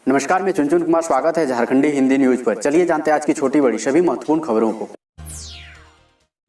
नमस्कार, मैं चुनचुन कुमार। स्वागत है झारखंडी हिंदी न्यूज पर। चलिए जानते हैं आज की छोटी बड़ी सभी महत्वपूर्ण खबरों को।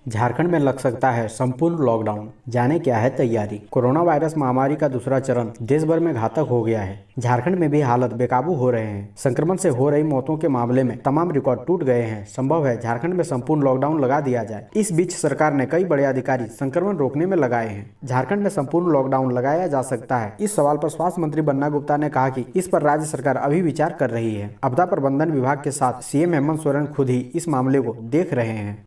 झारखंड में लग सकता है संपूर्ण लॉकडाउन, जाने क्या है तैयारी। कोरोना वायरस महामारी का दूसरा चरण देश भर में घातक हो गया है। झारखंड में भी हालात बेकाबू हो रहे हैं। संक्रमण से हो रही मौतों के मामले में तमाम रिकॉर्ड टूट गए हैं। संभव है झारखंड में संपूर्ण लॉकडाउन लगा दिया जाए। इस बीच सरकार ने कई बड़े अधिकारी संक्रमण रोकने में लगाए हैं। झारखंड में संपूर्ण लॉकडाउन लगाया जा सकता है, इस सवाल पर स्वास्थ्य मंत्री बन्ना गुप्ता ने कहा कि इस पर राज्य सरकार अभी विचार कर रही है। आपदा प्रबंधन विभाग के साथ सीएम हेमंत सोरेन खुद ही इस मामले को देख रहे हैं।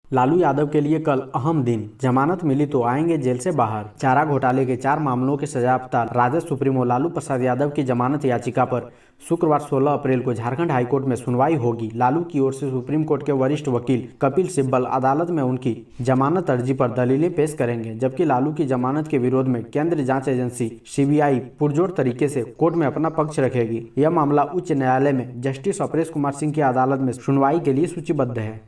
लालू यादव के लिए कल अहम दिन, जमानत मिली तो आएंगे जेल से बाहर। चारा घोटाले के 4 मामलों के सजायाफ्ता राजद सुप्रीमो लालू प्रसाद यादव की जमानत याचिका पर शुक्रवार 16 अप्रैल को झारखंड हाईकोर्ट में सुनवाई होगी। लालू की ओर से सुप्रीम कोर्ट के वरिष्ठ वकील कपिल सिब्बल अदालत में उनकी जमानत अर्जी पर दलीलें पेश करेंगे, जबकि लालू की जमानत के विरोध में केंद्रीय जांच एजेंसी सीबीआई पुरजोर तरीके से कोर्ट में अपना पक्ष रखेगी। यह मामला उच्च न्यायालय में जस्टिस अपरेश कुमार सिंह की अदालत में सुनवाई के लिए सूचीबद्ध है।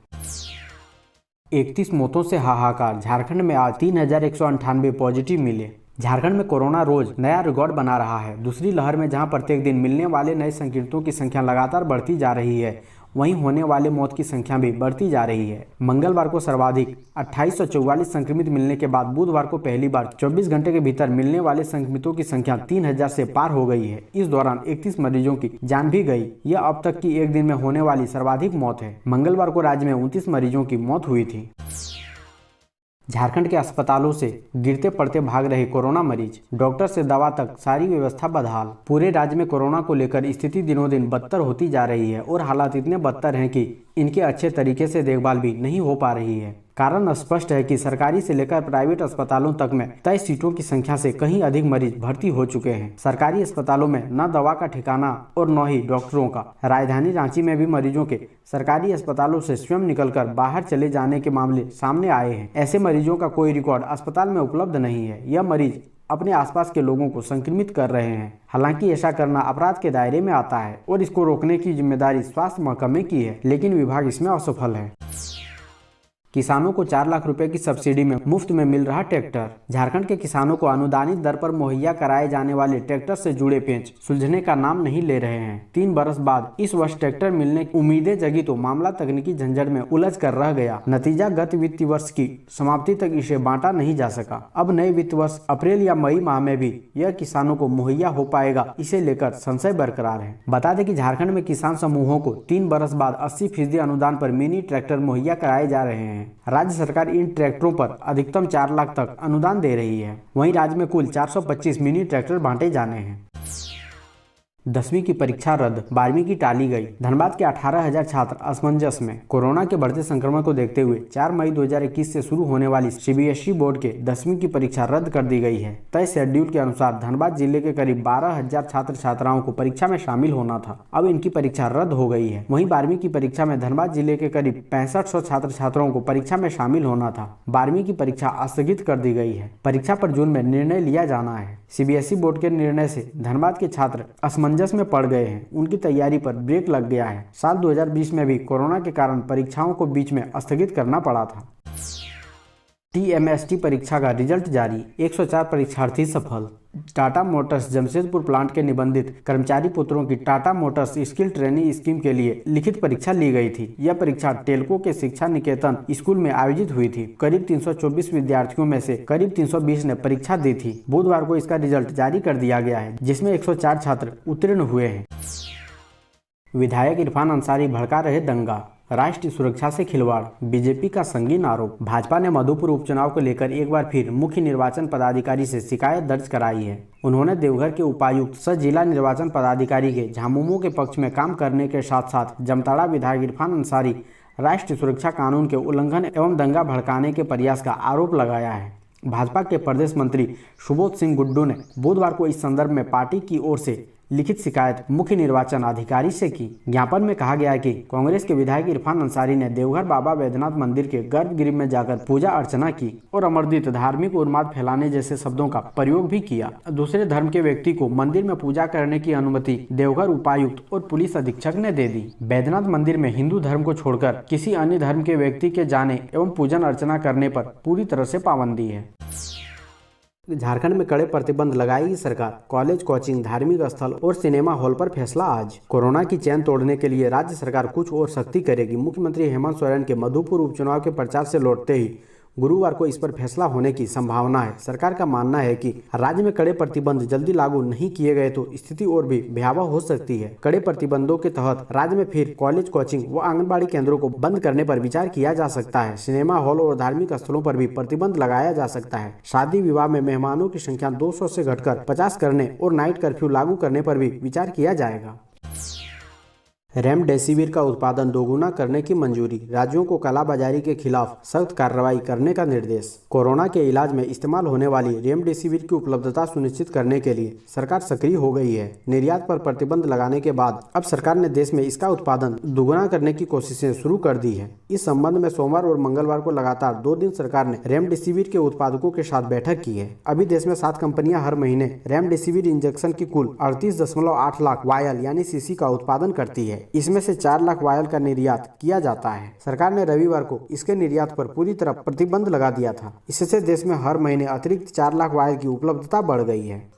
31 मौतों से हाहाकार, झारखंड में आज 3198 पॉजिटिव मिले। झारखंड में कोरोना रोज नया रिकॉर्ड बना रहा है। दूसरी लहर में जहां प्रत्येक दिन मिलने वाले नए संक्रमितों की संख्या लगातार बढ़ती जा रही है, वहीं होने वाले मौत की संख्या भी बढ़ती जा रही है। मंगलवार को सर्वाधिक 2844 संक्रमित मिलने के बाद बुधवार को पहली बार 24 घंटे के भीतर मिलने वाले संक्रमितों की संख्या 3000 से पार हो गई है। इस दौरान 31 मरीजों की जान भी गई। यह अब तक की एक दिन में होने वाली सर्वाधिक मौत है। मंगलवार को राज्य में 29 मरीजों की मौत हुई थी। झारखंड के अस्पतालों से गिरते पड़ते भाग रहे कोरोना मरीज, डॉक्टर से दवा तक सारी व्यवस्था बदहाल। पूरे राज्य में कोरोना को लेकर स्थिति दिनों दिन बदतर होती जा रही है और हालात इतने बदतर हैं कि इनके अच्छे तरीके से देखभाल भी नहीं हो पा रही है। कारण स्पष्ट है कि सरकारी से लेकर प्राइवेट अस्पतालों तक में तय सीटों की संख्या से कहीं अधिक मरीज भर्ती हो चुके हैं। सरकारी अस्पतालों में न दवा का ठिकाना और न ही डॉक्टरों का। राजधानी रांची में भी मरीजों के सरकारी अस्पतालों से स्वयं निकलकर बाहर चले जाने के मामले सामने आए हैं। ऐसे मरीजों का कोई रिकॉर्ड अस्पताल में उपलब्ध नहीं है। यह मरीज अपने आसपास के लोगों को संक्रमित कर रहे हैं। हालांकि ऐसा करना अपराध के दायरे में आता है और इसको रोकने की जिम्मेदारी स्वास्थ्य महकमे की है, लेकिन विभाग इसमें असफल है। किसानों को 4 लाख रुपए की सब्सिडी में मुफ्त में मिल रहा ट्रैक्टर। झारखंड के किसानों को अनुदानित दर पर मुहैया कराए जाने वाले ट्रैक्टर से जुड़े पेंच सुलझने का नाम नहीं ले रहे हैं। 3 बरस बाद इस वर्ष ट्रैक्टर मिलने की उम्मीदें जगी तो मामला तकनीकी झंझट में उलझ कर रह गया। नतीजा गत वित्तीय वर्ष की समाप्ति तक इसे बांटा नहीं जा सका। अब नए वित्त वर्ष अप्रैल या मई माह में भी यह किसानों को मुहैया हो पाएगा, इसे लेकर संशय बरकरार है। बता दें कि झारखंड में किसान समूहों को 3 बरस बाद 80% अनुदान पर मिनी ट्रैक्टर मुहैया कराए जा रहे हैं। राज्य सरकार इन ट्रैक्टरों पर अधिकतम 4 लाख तक अनुदान दे रही है। वहीं राज्य में कुल 425 मिनी ट्रैक्टर बांटे जाने हैं। 10वीं की परीक्षा रद्द, 12वीं की टाली गई। धनबाद के 18,000 छात्र असमंजस में। कोरोना के बढ़ते संक्रमण को देखते हुए 4 मई 2021 से शुरू होने वाली सीबीएसई बोर्ड के 10वीं की परीक्षा रद्द कर दी गई है। तय शेड्यूल के अनुसार धनबाद जिले के करीब 12,000 छात्र छात्राओं को परीक्षा में शामिल होना था। अब इनकी परीक्षा रद्द हो गई है। वहीं 12वीं की परीक्षा में धनबाद जिले के करीब 6500 छात्र छात्राओं को परीक्षा में शामिल होना था। 12वीं की परीक्षा स्थगित कर दी गई है। परीक्षा पर जून में निर्णय लिया जाना है। सीबीएसई बोर्ड के निर्णय से धनबाद के छात्र असमंजस में पड़ गए हैं। उनकी तैयारी पर ब्रेक लग गया है। साल 2020 में भी कोरोना के कारण परीक्षाओं को बीच में स्थगित करना पड़ा था। टीएमएसटी परीक्षा का रिजल्ट जारी, 104 परीक्षार्थी सफल। टाटा मोटर्स जमशेदपुर प्लांट के निबंधित कर्मचारी पुत्रों की Tata Motors skill training scheme के लिए लिखित परीक्षा ली गई थी। यह परीक्षा टेल्को के शिक्षा निकेतन स्कूल में आयोजित हुई थी। करीब 324 विद्यार्थियों में से करीब 320 ने परीक्षा दी थी। बुधवार को इसका रिजल्ट जारी कर दिया गया है, जिसमें 104 छात्र उत्तीर्ण हुए हैं। विधायक इरफान अंसारी भड़का रहे दंगा, राष्ट्रीय सुरक्षा से खिलवाड़, बीजेपी का संगीन आरोप। भाजपा ने मधुपुर उपचुनाव को लेकर एक बार फिर मुख्य निर्वाचन पदाधिकारी से शिकायत दर्ज कराई है। उन्होंने देवघर के उपायुक्त सह जिला निर्वाचन पदाधिकारी के झामुमो के पक्ष में काम करने के साथ साथ जामताड़ा विधायक इरफान अंसारी राष्ट्रीय सुरक्षा कानून के उल्लंघन एवं दंगा भड़काने के प्रयास का आरोप लगाया है। भाजपा के प्रदेश मंत्री सुबोध सिंह गुड्डू ने बुधवार को इस संदर्भ में पार्टी की ओर से लिखित शिकायत मुख्य निर्वाचन अधिकारी से की। ज्ञापन में कहा गया कि कांग्रेस के विधायक इरफान अंसारी ने देवघर बाबा बैद्यनाथ मंदिर के गर्भगृह में जाकर पूजा अर्चना की और अमरदीत धार्मिक उन्माद फैलाने जैसे शब्दों का प्रयोग भी किया। दूसरे धर्म के व्यक्ति को मंदिर में पूजा करने की अनुमति देवघर उपायुक्त और पुलिस अधीक्षक ने दे दी। बैद्यनाथ मंदिर में हिंदू धर्म को छोड़कर किसी अन्य धर्म के व्यक्ति के जाने एवं पूजन अर्चना करने पर पूरी तरह से पाबंदी है। झारखंड में कड़े प्रतिबंध लगाएगी सरकार। कॉलेज, कोचिंग, धार्मिक स्थल और सिनेमा हॉल पर फैसला आज। कोरोना की चैन तोड़ने के लिए राज्य सरकार कुछ और सख्ती करेगी। मुख्यमंत्री हेमंत सोरेन के मधुपुर उपचुनाव के प्रचार से लौटते ही गुरुवार को इस पर फैसला होने की संभावना है। सरकार का मानना है कि राज्य में कड़े प्रतिबंध जल्दी लागू नहीं किए गए तो स्थिति और भी भयावह हो सकती है। कड़े प्रतिबंधों के तहत राज्य में फिर कॉलेज, कोचिंग व आंगनबाड़ी केंद्रों को बंद करने पर विचार किया जा सकता है। सिनेमा हॉल और धार्मिक स्थलों पर भी प्रतिबंध लगाया जा सकता है। शादी विवाह में मेहमानों की संख्या 200 से घटकर 50 करने और नाइट कर्फ्यू लागू करने पर भी विचार किया जाएगा। रेमडेसिविर का उत्पादन दोगुना करने की मंजूरी। राज्यों को कालाबाजारी के खिलाफ सख्त कार्रवाई करने का निर्देश। कोरोना के इलाज में इस्तेमाल होने वाली रेमडेसिविर की उपलब्धता सुनिश्चित करने के लिए सरकार सक्रिय हो गई है। निर्यात पर प्रतिबंध लगाने के बाद अब सरकार ने देश में इसका उत्पादन दोगुना करने की कोशिशें शुरू कर दी है। इस संबंध में सोमवार और मंगलवार को लगातार 2 दिन सरकार ने रेमडेसिविर के उत्पादकों के साथ बैठक की है। अभी देश में 7 कंपनियां हर महीने रेमडेसिविर इंजेक्शन की कुल 38.8 लाख वायल यानी सीसी का उत्पादन करती है। इसमें से 4 लाख वायल का निर्यात किया जाता है। सरकार ने रविवार को इसके निर्यात पर पूरी तरह प्रतिबंध लगा दिया था। इससे देश में हर महीने अतिरिक्त 4 लाख वायल की उपलब्धता बढ़ गई है।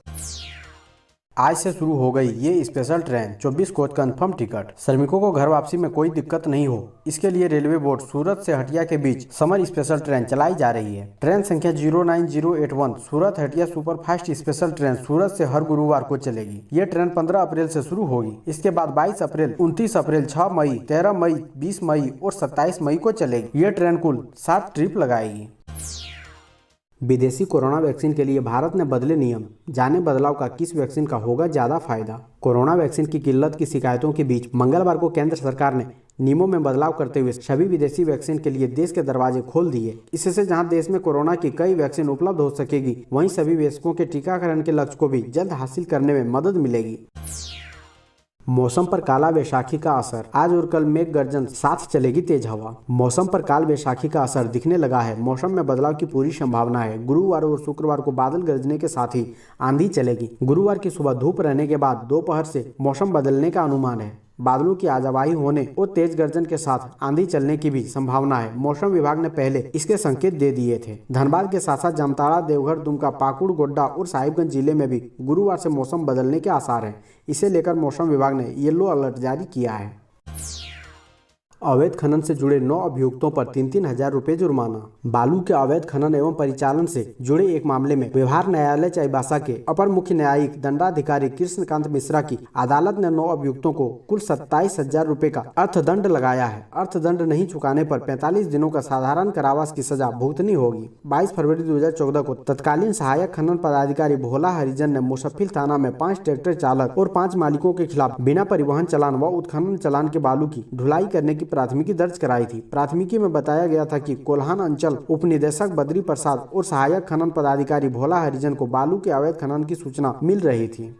आज से शुरू हो गई ये special train, 24 coach confirm ticket. श्रमिकों को घर वापसी में कोई दिक्कत नहीं हो, इसके लिए रेलवे बोर्ड सूरत से हटिया के बीच समर स्पेशल ट्रेन चलाई जा रही है। ट्रेन संख्या 09081 सूरत हटिया सुपरफास्ट स्पेशल ट्रेन सूरत से हर गुरुवार को चलेगी। ये ट्रेन 15 अप्रैल से शुरू होगी। इसके बाद 22 अप्रैल, 29 अप्रैल, 6 मई, 13 मई, 20 मई और 27 मई को चलेगी। ये ट्रेन कुल 7 ट्रिप लगाएगी। विदेशी कोरोना वैक्सीन के लिए भारत ने बदले नियम। जाने बदलाव का किस वैक्सीन का होगा ज्यादा फायदा। कोरोना वैक्सीन की किल्लत की शिकायतों के बीच मंगलवार को केंद्र सरकार ने नियमों में बदलाव करते हुए सभी विदेशी वैक्सीन के लिए देश के दरवाजे खोल दिए। इससे जहां देश में कोरोना की कई वैक्सीन उपलब्ध हो सकेगी, वहीं सभी वयस्कों के टीकाकरण के लक्ष्य को भी जल्द हासिल करने में मदद मिलेगी। मौसम पर काला वैशाखी का असर। आज और कल मेघ गर्जन साथ चलेगी तेज हवा। मौसम पर काल वैशाखी का असर दिखने लगा है। मौसम में बदलाव की पूरी संभावना है। गुरुवार और शुक्रवार को बादल गरजने के साथ ही आंधी चलेगी। गुरुवार की सुबह धूप रहने के बाद दोपहर से मौसम बदलने का अनुमान है। बादलों की आजावाही होने और तेज गर्जन के साथ आंधी चलने की भी संभावना है। मौसम विभाग ने पहले इसके संकेत दे दिए थे। धनबाद के साथ साथ जामताड़ा, देवघर, दुमका, पाकुड़, गोड्डा और साहिबगंज जिले में भी गुरुवार से मौसम बदलने के आसार हैं। इसे लेकर मौसम विभाग ने येलो अलर्ट जारी किया है। अवैध खनन से जुड़े 9 अभियुक्तों पर 3-3 हजार रुपए जुर्माना। बालू के अवैध खनन एवं परिचालन से जुड़े एक मामले में व्यवहार न्यायालय चाईबासा के अपर मुख्य न्यायिक दंडाधिकारी कृष्णकांत मिश्रा की अदालत ने 9 अभियुक्तों को कुल 27 हजार रुपए का अर्थदंड लगाया है। अर्थदंड नहीं चुकाने पर 45 दिनों का साधारण कारावास की सजा भुगतनी होगी। 22 फरवरी 2014 को तत्कालीन सहायक खनन पदाधिकारी भोला हरिजन ने मुसफ्फिल थाना में 5 ट्रैक्टर चालक और 5 मालिकों के खिलाफ बिना परिवहन चालान व उत्खनन चालान के बालू की ढुलाई करने की प्राथमिकी दर्ज कराई थी। प्राथमिकी में बताया गया था कि कोल्हान अंचल उप निदेशक बद्री प्रसाद और सहायक खनन पदाधिकारी भोला हरिजन को बालू के अवैध खनन की सूचना मिल रही थी।